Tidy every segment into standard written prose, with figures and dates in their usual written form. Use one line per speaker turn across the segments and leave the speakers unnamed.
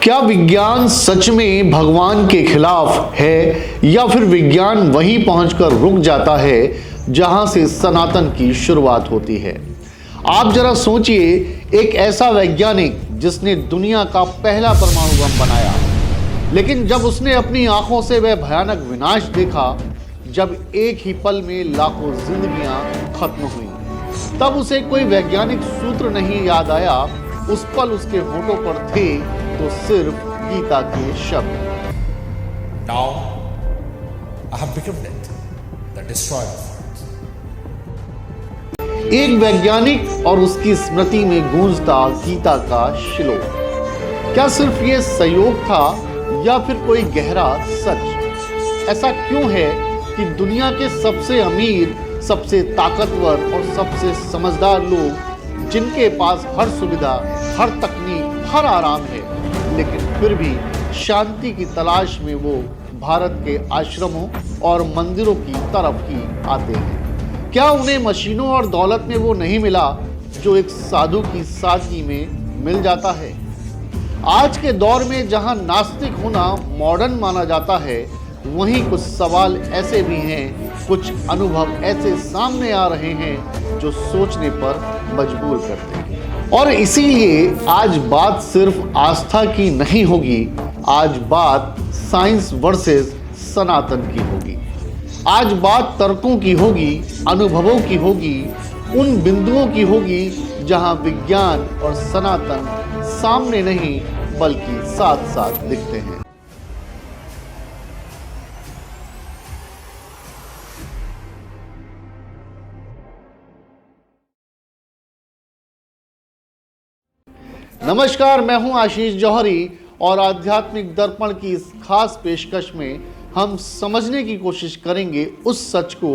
क्या विज्ञान सच में भगवान के खिलाफ है या फिर विज्ञान वहीं पहुंचकर रुक जाता है जहां से सनातन की शुरुआत होती है। आप जरा सोचिए, एक ऐसा वैज्ञानिक जिसने दुनिया का पहला परमाणु बम बनाया, लेकिन जब उसने अपनी आंखों से वह भयानक विनाश देखा, जब एक ही पल में लाखों जिंदगियां खत्म हुई, तब उसे कोई वैज्ञानिक सूत्र नहीं याद आया। उस पल उसके होठों पर थे तो सिर्फ गीता के शब्द।
Now I have become death, the destroyer of worlds.
एक वैज्ञानिक और उसकी स्मृति में गूंजता गीता का श्लोक। क्या सिर्फ ये संयोग था या फिर कोई गहरा सच? ऐसा क्यों है कि दुनिया के सबसे अमीर, सबसे ताकतवर और सबसे समझदार लोग, जिनके पास हर सुविधा, हर तकनीक, हर आराम है, लेकिन फिर भी शांति की तलाश में वो भारत के आश्रमों और मंदिरों की तरफ ही आते हैं? क्या उन्हें मशीनों और दौलत में वो नहीं मिला जो एक साधु की सादगी में मिल जाता है? आज के दौर में जहां नास्तिक होना मॉडर्न माना जाता है, वहीं कुछ सवाल ऐसे भी हैं, कुछ अनुभव ऐसे सामने आ रहे हैं जो सोचने पर मजबूर करते हैं। और इसीलिए आज बात सिर्फ आस्था की नहीं होगी, आज बात साइंस वर्सेस सनातन की होगी। आज बात तर्कों की होगी, अनुभवों की होगी, उन बिंदुओं की होगी जहां विज्ञान और सनातन सामने नहीं बल्कि साथ साथ दिखते हैं। नमस्कार, मैं हूं आशीष जौहरी और आध्यात्मिक दर्पण की इस खास पेशकश में हम समझने की कोशिश करेंगे उस सच को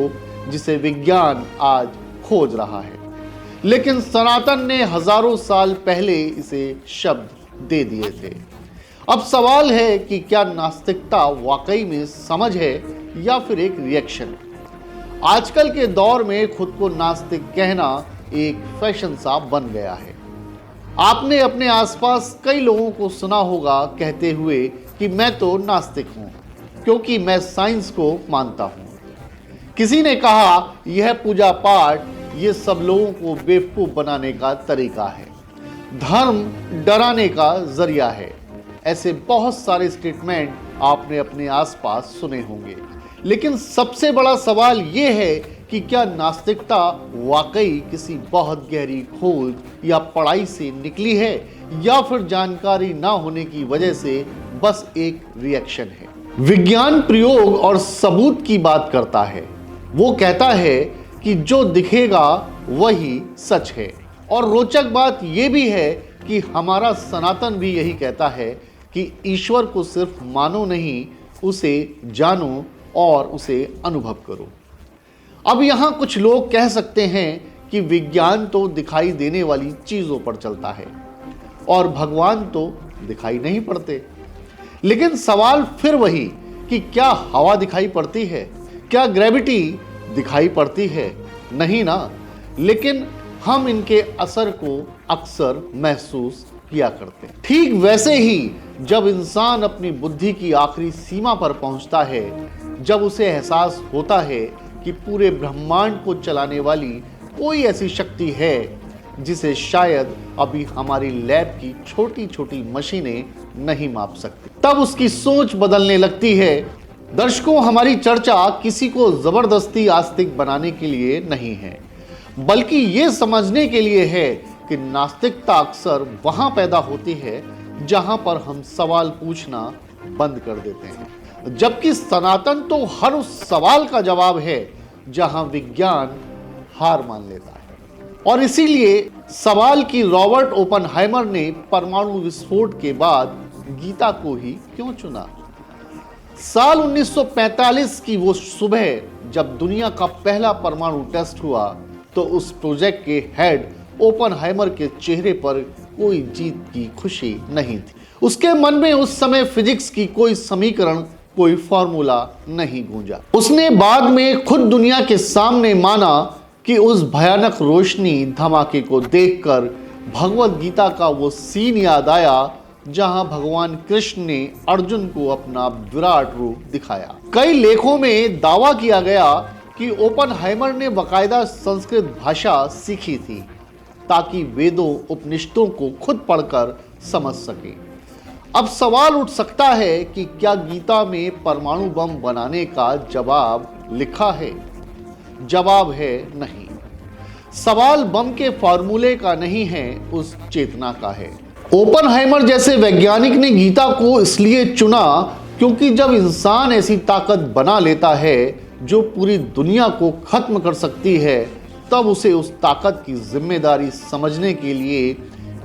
जिसे विज्ञान आज खोज रहा है, लेकिन सनातन ने हजारों साल पहले इसे शब्द दे दिए थे। अब सवाल है कि क्या नास्तिकता वाकई में समझ है या फिर एक रिएक्शन? आजकल के दौर में खुद को नास्तिक कहना एक फैशन सा बन गया है। आपने अपने आसपास कई लोगों को सुना होगा कहते हुए कि मैं तो नास्तिक हूं क्योंकि मैं साइंस को मानता हूं। किसी ने कहा यह पूजा पाठ ये सब लोगों को बेवकूफ बनाने का तरीका है, धर्म डराने का जरिया है। ऐसे बहुत सारे स्टेटमेंट आपने अपने आसपास सुने होंगे, लेकिन सबसे बड़ा सवाल यह है कि क्या नास्तिकता वाकई किसी बहुत गहरी खोज या पढ़ाई से निकली है या फिर जानकारी ना होने की वजह से बस एक रिएक्शन है? विज्ञान प्रयोग और सबूत की बात करता है। वो कहता है कि जो दिखेगा वही सच है। और रोचक बात यह भी है कि हमारा सनातन भी यही कहता है कि ईश्वर को सिर्फ मानो नहीं, उसे जानो और उसे अनुभव करो। अब यहाँ कुछ लोग कह सकते हैं कि विज्ञान तो दिखाई देने वाली चीज़ों पर चलता है और भगवान तो दिखाई नहीं पड़ते। लेकिन सवाल फिर वही कि क्या हवा दिखाई पड़ती है? क्या ग्रेविटी दिखाई पड़ती है? नहीं ना। लेकिन हम इनके असर को अक्सर महसूस किया करते हैं। ठीक वैसे ही जब इंसान अपनी बुद्धि की आखिरी सीमा पर पहुंचता है, जब उसे एहसास होता है कि पूरे ब्रह्मांड को चलाने वाली कोई ऐसी शक्ति है जिसे शायद अभी हमारी लैब की छोटी छोटी मशीनें नहीं माप सकती, तब उसकी सोच बदलने लगती है। दर्शकों, हमारी चर्चा किसी को जबरदस्ती आस्तिक बनाने के लिए नहीं है, बल्कि ये समझने के लिए है कि नास्तिकता अक्सर वहां पैदा होती है जहां पर हम सवाल पूछना बंद कर देते हैं, जबकि सनातन तो हर उस सवाल का जवाब है जहां विज्ञान हार मान लेता है। और इसीलिए सवाल कि रॉबर्ट ओपेनहाइमर ने परमाणु विस्फोट के बाद गीता को ही क्यों चुना। साल 1945 की वो सुबह जब दुनिया का पहला परमाणु टेस्ट हुआ, तो उस प्रोजेक्ट के हेड ओपेनहाइमर के चेहरे पर कोई जीत की खुशी नहीं थी। उसके मन में उस समय फिजिक्स की कोई समीकरण, कोई फॉर्मूला नहीं गूंजा। उसने बाद में खुद दुनिया के सामने माना कि उस भयानक रोशनी धमाके को देखकर भगवत गीता का वो सीन याद आया जहां भगवान कृष्ण ने अर्जुन को अपना विराट रूप दिखाया। कई लेखों में दावा किया गया कि ओपनहाइमर ने बाकायदा संस्कृत भाषा सीखी थी ताकि वेदों उपनिषदों को खुद पढ़कर समझ सके। अब सवाल उठ सकता है कि क्या गीता में परमाणु बम बनाने का जवाब लिखा है? जवाब है नहीं। सवाल बम के फॉर्मूले का नहीं है, उस चेतना का है। ओपनहाइमर जैसे वैज्ञानिक ने गीता को इसलिए चुना क्योंकि जब इंसान ऐसी ताकत बना लेता है जो पूरी दुनिया को खत्म कर सकती है, तब उसे उस ताकत की जिम्मेदारी समझने के लिए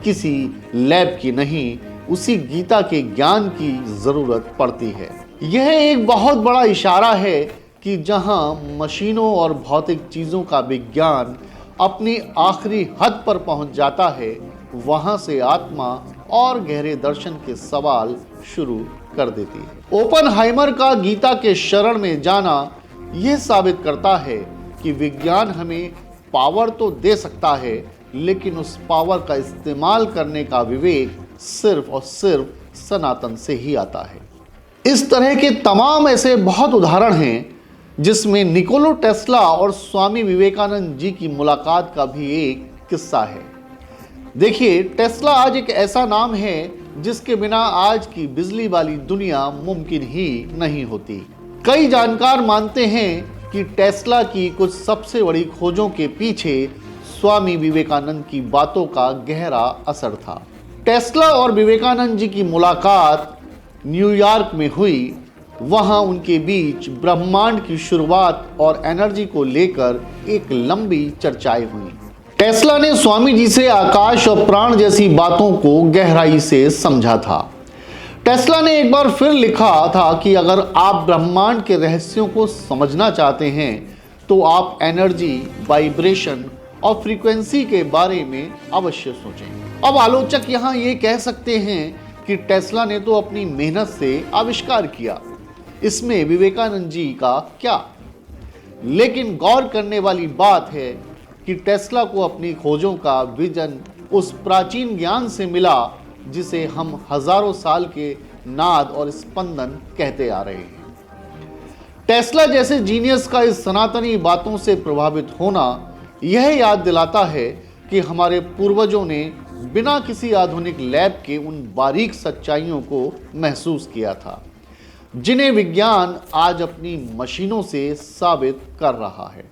किसी लैब की नहीं, उसी गीता के ज्ञान की जरूरत पड़ती है। यह एक बहुत बड़ा इशारा है कि जहां मशीनों और भौतिक चीजों का विज्ञान अपनी आखिरी हद पर पहुंच जाता है, वहां से आत्मा और गहरे दर्शन के सवाल शुरू कर देती है। ओपनहाइमर का गीता के शरण में जाना यह साबित करता है कि विज्ञान हमें पावर तो दे सकता है, लेकिन उस पावर का इस्तेमाल करने का विवेक सिर्फ और सिर्फ सनातन से ही आता है। इस तरह के तमाम ऐसे बहुत उदाहरण हैं जिसमें निकोला टेस्ला और स्वामी विवेकानंद जी की मुलाकात का भी एक किस्सा है। देखिए, टेस्ला आज एक ऐसा नाम है जिसके बिना आज की बिजली वाली दुनिया मुमकिन ही नहीं होती। कई जानकार मानते हैं कि टेस्ला की कुछ सबसे बड़ी खोजों के पीछे स्वामी विवेकानंद की बातों का गहरा असर था। टेस्ला और विवेकानंद जी की मुलाकात न्यूयॉर्क में हुई। वहां उनके बीच ब्रह्मांड की शुरुआत और एनर्जी को लेकर एक लंबी चर्चाएं हुई। टेस्ला ने स्वामी जी से आकाश और प्राण जैसी बातों को गहराई से समझा था। टेस्ला ने एक बार फिर लिखा था कि अगर आप ब्रह्मांड के रहस्यों को समझना चाहते हैं तो आप एनर्जी, वाइब्रेशन और फ्रीक्वेंसी के बारे में अवश्य सोचें। अब आलोचक यहाँ ये कह सकते हैं कि टेस्ला ने तो अपनी मेहनत से आविष्कार किया, इसमें विवेकानंद जी का क्या? लेकिन गौर करने वाली बात है कि टेस्ला को अपनी खोजों का विजन उस प्राचीन ज्ञान से मिला जिसे हम हजारों साल के नाद और स्पंदन कहते आ रहे हैं। टेस्ला जैसे जीनियस का इस सनातनी बातों से प्रभावित होना यह याद दिलाता है कि हमारे पूर्वजों ने बिना किसी आधुनिक लैब के उन बारीक सच्चाइयों को महसूस किया था जिन्हें विज्ञान आज अपनी मशीनों से साबित कर रहा है।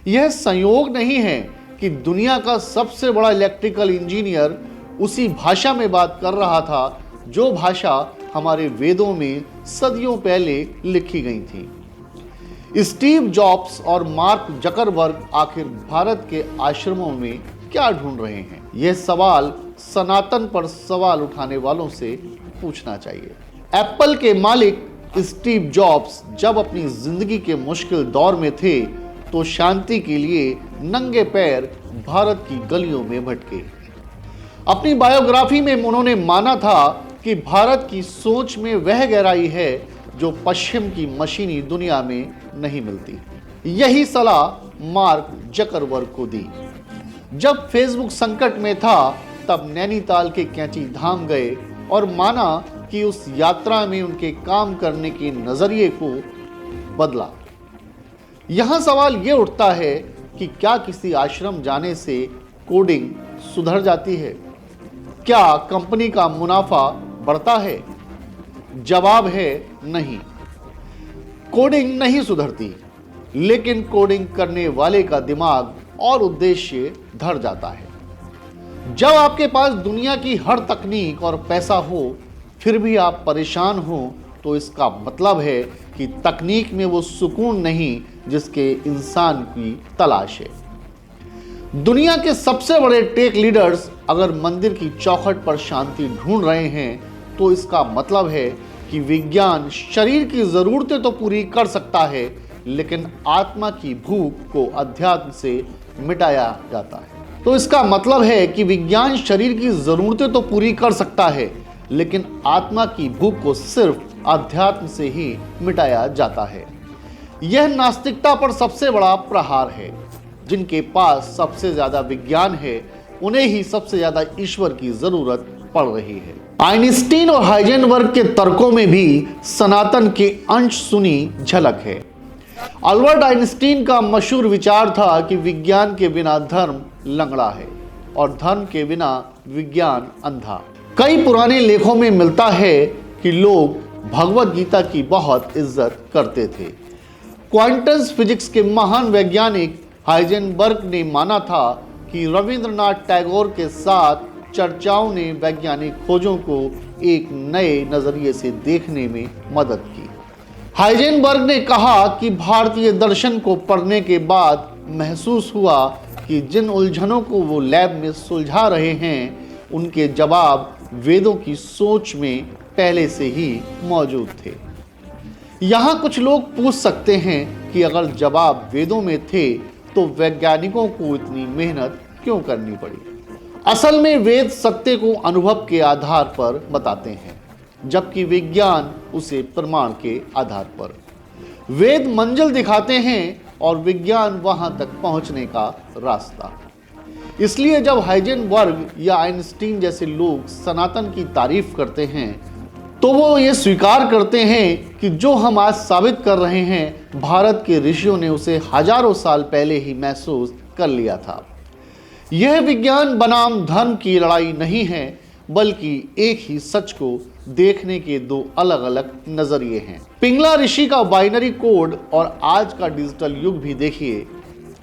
यह संयोग नहीं है कि दुनिया का सबसे बड़ा इलेक्ट्रिकल इंजीनियर उसी भाषा में बात कर रहा था जो भाषा हमारे वेदों में सदियों पहले लिखी गई थी। स्टीव जॉब्स और मार्क जकरबर्ग आखिर भारत के आश्रमों में क्या ढूंढ रहे हैं? यह सवाल सनातन पर सवाल उठाने वालों से पूछना चाहिए। एप्पल के मालिक स्टीव जॉब्स जब अपनी जिंदगी के मुश्किल दौर में थे तो शांति के लिए नंगे पैर भारत की गलियों में भटके। अपनी बायोग्राफी में उन्होंने माना था कि भारत की सोच में वह गहराई है जो पश्चिम की मशीनी दुनिया में नहीं मिलती। यही सलाह मार्क जकरबर्ग को दी। जब फेसबुक संकट में था तब नैनीताल के कैंची धाम गए और माना कि उस यात्रा में उनके काम करने के नजरिए को बदला। यहां सवाल यह उठता है कि क्या किसी आश्रम जाने से कोडिंग सुधर जाती है? क्या कंपनी का मुनाफा बढ़ता है? जवाब है नहीं। कोडिंग नहीं सुधरती, लेकिन कोडिंग करने वाले का दिमाग और उद्देश्य धर जाता है। जब आपके पास दुनिया की हर तकनीक और पैसा हो फिर भी आप परेशान हो तो इसका मतलब है कि तकनीक में वो सुकून नहीं जिसके इंसान की तलाश है। दुनिया के सबसे बड़े टेक लीडर्स अगर मंदिर की चौखट पर शांति ढूंढ रहे हैं तो इसका मतलब है कि विज्ञान शरीर की जरूरतें तो पूरी कर सकता है, लेकिन आत्मा की भूख को अध्यात्म से मिटाया जाता है। तो इसका मतलब है कि विज्ञान शरीर की जरूरतें तो पूरी कर सकता है, लेकिन आत्मा की भूख को सिर्फ अध्यात्म से ही मिटाया जाता है। यह नास्तिकता पर सबसे बड़ा प्रहार है। जिनके पास सबसे ज्यादा विज्ञान है उन्हें ही सबसे ज्यादा ईश्वर की जरूरत पड़ रही है। आइंस्टीन और हाइजेनबर्ग के तर्कों में भी सनातन के अंश सुनी झलक है। अल्बर्ट आइंस्टीन का मशहूर विचार था कि विज्ञान के बिना धर्म लंगड़ा है और धर्म के बिना विज्ञान अंधा। कई पुराने लेखों में मिलता है कि लोग भगवत गीता की बहुत इज्जत करते थे। क्वांटम फिजिक्स के महान वैज्ञानिक हाइजेनबर्ग ने माना था कि रविंद्रनाथ टैगोर के साथ चर्चाओं ने वैज्ञानिक खोजों को एक नए नजरिए से देखने में मदद की। हाइजेनबर्ग ने कहा कि भारतीय दर्शन को पढ़ने के बाद महसूस हुआ कि जिन उलझनों को वो लैब में सुलझा रहे हैं उनके जवाब वेदों की सोच में पहले से ही मौजूद थे। यहाँ कुछ लोग पूछ सकते हैं कि अगर जवाब वेदों में थे तो वैज्ञानिकों को इतनी मेहनत क्यों करनी पड़ी। असल में वेद सत्य को अनुभव के आधार पर बताते हैं, जबकि विज्ञान उसे प्रमाण के आधार पर। वेद मंजिल दिखाते हैं और विज्ञान वहां तक पहुंचने का रास्ता। इसलिए जब हाइजेनबर्ग या आइंस्टीन जैसे लोग सनातन की तारीफ करते हैं तो वो ये स्वीकार करते हैं कि जो हम आज साबित कर रहे हैं भारत के ऋषियों ने उसे हजारों साल पहले ही महसूस कर लिया था। यह विज्ञान बनाम धर्म की लड़ाई नहीं है, बल्कि एक ही सच को देखने के दो अलग अलग नजरिए हैं। पिंगला ऋषि का बाइनरी कोड और आज का डिजिटल युग भी देखिए।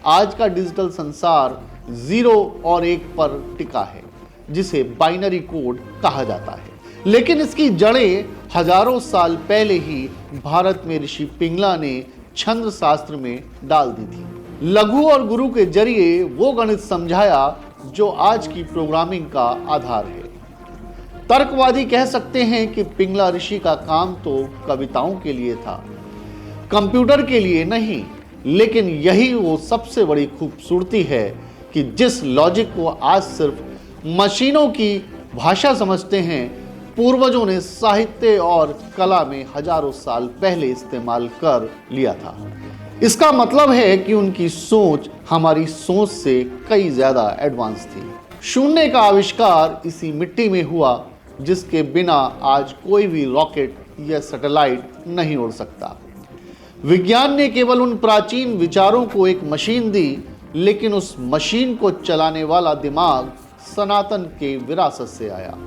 आज का डिजिटल संसार 0 और 1 पर टिका है, जिसे बाइनरी कोड कहा जाता है। लेकिन इसकी जड़ें हजारों साल पहले ही भारत में ऋषि पिंगला ने छंद शास्त्र में डाल दी थी। लघु और गुरु के जरिए वो गणित समझाया जो आज की प्रोग्रामिंग का आधार है। तर्कवादी कह सकते हैं कि पिंगला ऋषि का काम तो कविताओं के लिए था, कंप्यूटर के लिए नहीं। लेकिन यही वो सबसे बड़ी खूबसूरती है कि जिस लॉजिक को आज सिर्फ मशीनों की भाषा समझते हैं, पूर्वजों ने साहित्य और कला में हजारों साल पहले इस्तेमाल कर लिया था। इसका मतलब है कि उनकी सोच हमारी सोच से कई ज्यादा एडवांस थी। शून्य का आविष्कार इसी मिट्टी में हुआ जिसके बिना आज कोई भी रॉकेट या सैटेलाइट नहीं उड़ सकता। विज्ञान ने केवल उन प्राचीन विचारों को एक मशीन दी, लेकिन उस मशीन को चलाने वाला दिमाग सनातन के विरासत से आया।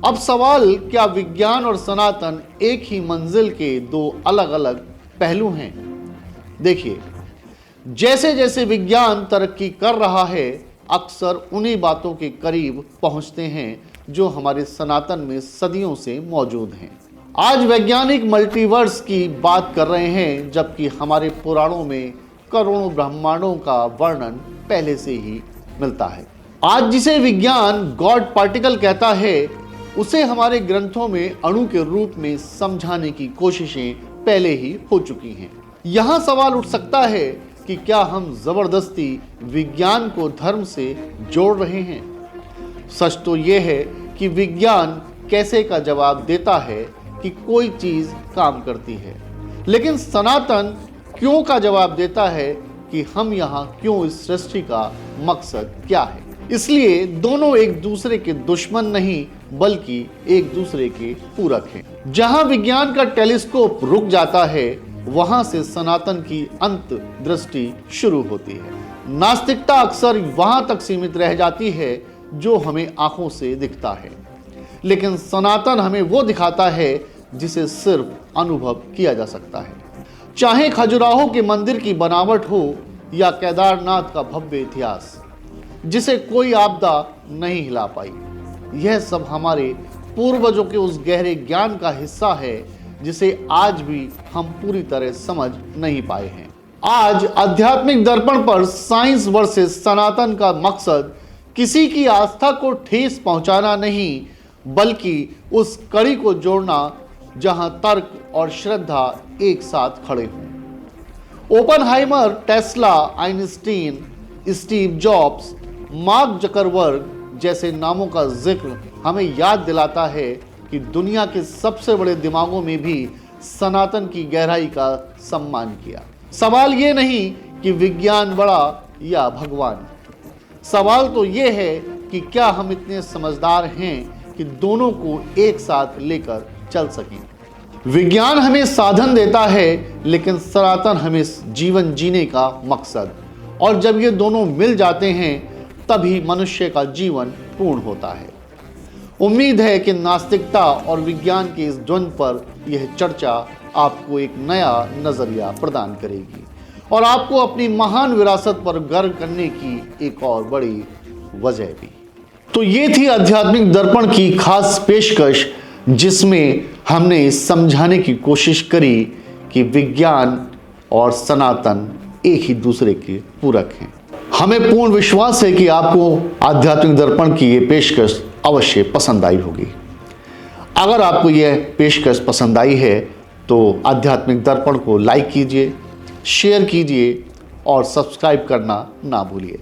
अब सवाल, क्या विज्ञान और सनातन एक ही मंजिल के दो अलग अलग पहलू हैं? देखिए, जैसे जैसे विज्ञान तरक्की कर रहा है, अक्सर उन्हीं बातों के करीब पहुंचते हैं जो हमारे सनातन में सदियों से मौजूद हैं। आज वैज्ञानिक मल्टीवर्स की बात कर रहे हैं, जबकि हमारे पुराणों में करोड़ों ब्रह्मांडों का वर्णन पहले से ही मिलता है। आज जिसे विज्ञान गॉड पार्टिकल कहता है, उसे हमारे ग्रंथों में अणु के रूप में समझाने की कोशिशें पहले ही हो चुकी हैं। यहाँ सवाल उठ सकता है कि क्या हम जबरदस्ती विज्ञान को धर्म से जोड़ रहे हैं? सच तो यह है कि विज्ञान कैसे का जवाब देता है कि कोई चीज काम करती है, लेकिन सनातन क्यों का जवाब देता है कि हम यहाँ क्यों, इस सृष्टि का मकसद क्या है। इसलिए दोनों एक दूसरे के दुश्मन नहीं, बल्कि एक दूसरे के पूरक हैं। जहाँ विज्ञान का टेलीस्कोप रुक जाता है, वहां से सनातन की अंत दृष्टि शुरू होती है। नास्तिकता अक्सर वहां तक सीमित रह जाती है जो हमें आंखों से दिखता है, लेकिन सनातन हमें वो दिखाता है जिसे सिर्फ अनुभव किया जा सकता है। चाहे खजुराहो के मंदिर की बनावट हो या केदारनाथ का भव्य इतिहास जिसे कोई आपदा नहीं हिला पाई, यह सब हमारे पूर्वजों के उस गहरे ज्ञान का हिस्सा है जिसे आज भी हम पूरी तरह समझ नहीं पाए हैं। आज आध्यात्मिक दर्पण पर साइंस वर्सेस सनातन का मकसद किसी की आस्था को ठेस पहुंचाना नहीं, बल्कि उस कड़ी को जोड़ना जहां तर्क और श्रद्धा एक साथ खड़े हों। Oppenheimer, Tesla, Einstein, Steve jobs, mark Zuckerberg जैसे नामों का जिक्र हमें याद दिलाता है कि दुनिया के सबसे बड़े दिमागों में भी सनातन की गहराई का सम्मान किया। सवाल ये नहीं कि विज्ञान बड़ा या भगवान, सवाल तो ये है कि क्या हम इतने समझदार हैं कि कि दोनों को एक साथ लेकर चल सकें। विज्ञान हमें साधन देता है, लेकिन सनातन हमें जीवन जीने का मकसद, और जब ये दोनों मिल जाते हैं तभी मनुष्य का जीवन पूर्ण होता है। उम्मीद है कि नास्तिकता और विज्ञान के इस द्वंद्व पर यह चर्चा आपको एक नया नजरिया प्रदान करेगी और आपको अपनी महान विरासत पर गर्व करने की एक और बड़ी वजह भी। तो ये थी आध्यात्मिक दर्पण की खास पेशकश, जिसमें हमने समझाने की कोशिश करी कि विज्ञान और सनातन एक ही दूसरे के पूरक हैं। हमें पूर्ण विश्वास है कि आपको आध्यात्मिक दर्पण की ये पेशकश अवश्य पसंद आई होगी। अगर आपको यह पेशकश पसंद आई है तो आध्यात्मिक दर्पण को लाइक कीजिए, शेयर कीजिए और सब्सक्राइब करना ना भूलिए।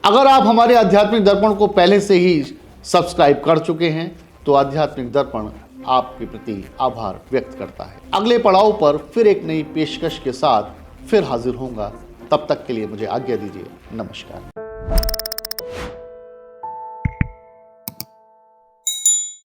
अगर आप हमारे आध्यात्मिक दर्पण को पहले से ही सब्सक्राइब कर चुके हैं तो आध्यात्मिक दर्पण आपके प्रति आभार व्यक्त करता है। अगले पड़ाव पर फिर एक नई पेशकश के साथ फिर हाजिर होऊंगा। तब तक के लिए मुझे आज्ञा दीजिए। नमस्कार।